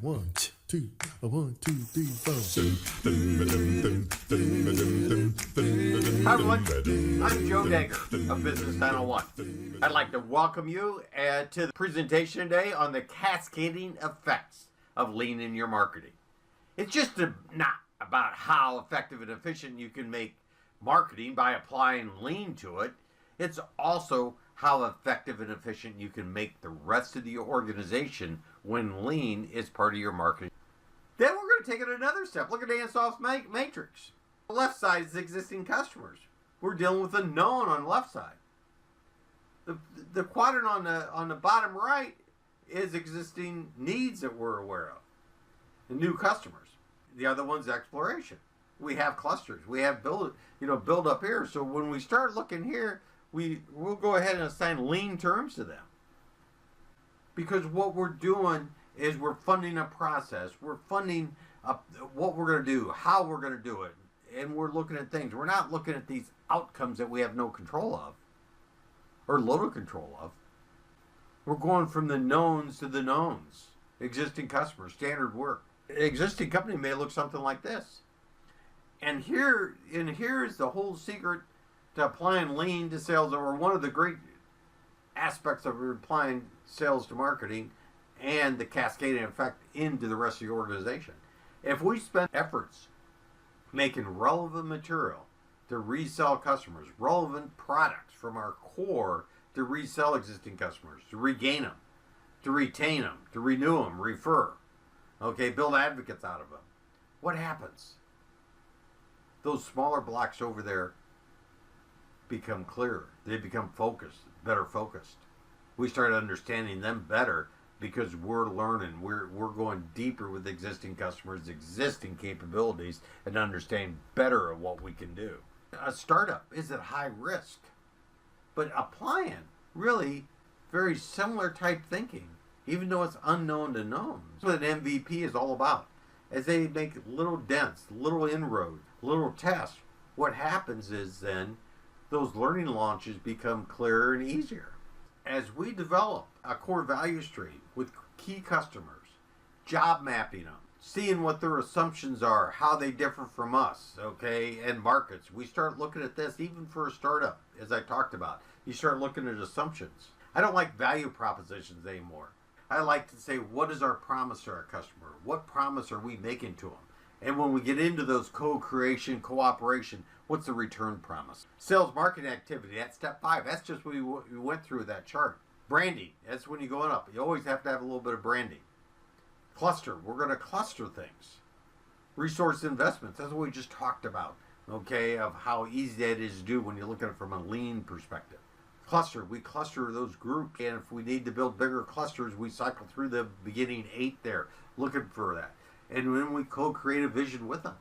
One, two, one, two, three, four. Hi everyone, I'm Joe Dagger of Business 901. I'd like to welcome you to the presentation today on the cascading effects of lean in your marketing. It's just not about how effective and efficient you can make marketing by applying lean to it. It's also how effective and efficient you can make the rest of the organization when lean is part of your marketing. Then we're going to take it another step. Look at Ansoff's matrix. The left side is existing customers. We're dealing with the known on the left side. The quadrant on the bottom right is existing needs that we're aware of, the new customers. The other one's exploration. We have clusters. We have build up here. So when we start looking here, we'll go ahead and assign lean terms to them. Because what we're doing is we're funding a process. We're funding what we're going to do, how we're going to do it. And we're looking at things. We're not looking at these outcomes that we have no control of or little control of. We're going from the knowns to the knowns. Existing customers, standard work. An existing company may look something like this. And here's the whole secret to applying lean to sales, or one of the great aspects of applying sales to marketing and the cascading effect into the rest of the organization. If we spend efforts making relevant material to resell customers, relevant products from our core to resell existing customers, to regain them, to retain them, to renew them, refer, build advocates out of them, what happens? Those smaller blocks over there become clearer. They become focused, better focused. We start understanding them better because we're learning. We're going deeper with existing customers, existing capabilities, and understanding better of what we can do. A startup is at high risk, but applying really very similar type thinking, even though it's unknown to known. That's what an MVP is all about. As they make little dents, little inroads, little tests, what happens is then those learning launches become clearer and easier. As we develop a core value stream with key customers, job mapping them, seeing what their assumptions are, how they differ from us, and markets. We start looking at this even for a startup, as I talked about. You start looking at assumptions. I don't like value propositions anymore. I like to say, what is our promise to our customer? What promise are we making to them? And when we get into those co-creation, cooperation, what's the return promise? Sales marketing activity, that's step 5. That's just what we went through that chart. Branding, that's when you're going up. You always have to have a little bit of branding. Cluster, we're going to cluster things. Resource investments, that's what we just talked about, of how easy that is to do when you look at it from a lean perspective. Cluster, we cluster those groups, and if we need to build bigger clusters, we cycle through the beginning 8 there, looking for that. And then we co-create a vision with them.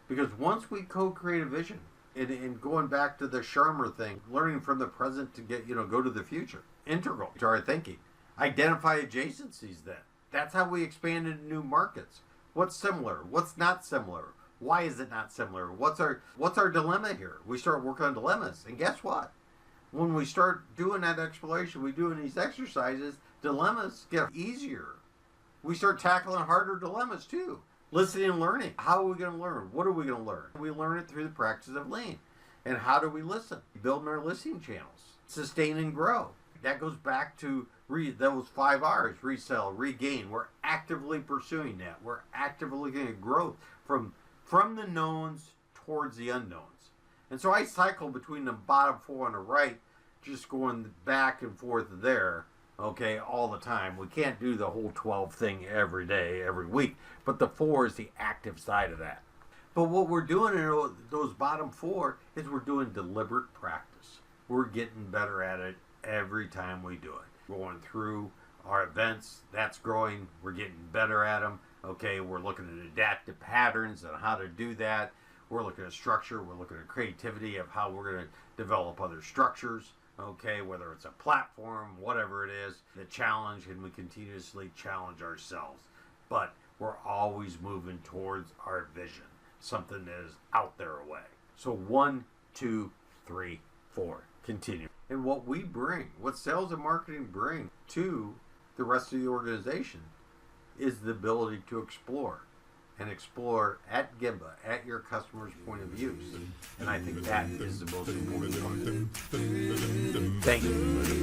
Because once we co-create a vision, and going back to the Sharma thing, learning from the present to go to the future, integral to our thinking. Identify adjacencies then. That's how we expand into new markets. What's similar? What's not similar? Why is it not similar? What's our dilemma here? We start working on dilemmas. And guess what? When we start doing that exploration, we do in these exercises, dilemmas get easier. We start tackling harder dilemmas too. Listening and learning. How are we going to learn? What are we going to learn? We learn it through the practice of lean. And how do we listen? Building our listening channels. Sustain and grow. That goes back to those 5 R's. Resell, regain. We're actively pursuing that. We're actively looking at growth from the knowns towards the unknowns. And so I cycle between the bottom 4 on the right, just going back and forth there. All the time. We can't do the whole 12 thing every day, every week. But the 4 is the active side of that. But what we're doing in those bottom 4 is we're doing deliberate practice. We're getting better at it every time we do it. Going through our events, that's growing. We're getting better at them. We're looking at adaptive patterns and how to do that. We're looking at structure. We're looking at creativity of how we're going to develop other structures. Whether it's a platform, whatever it is, the challenge, and we continuously challenge ourselves. But we're always moving towards our vision, something that is out there away. So 1, 2, 3, 4, continue. And what we bring, what sales and marketing bring to the rest of the organization is the ability to explore. And explore at Gemba, at your customer's point of use. And I think that is the most important part. Thank you.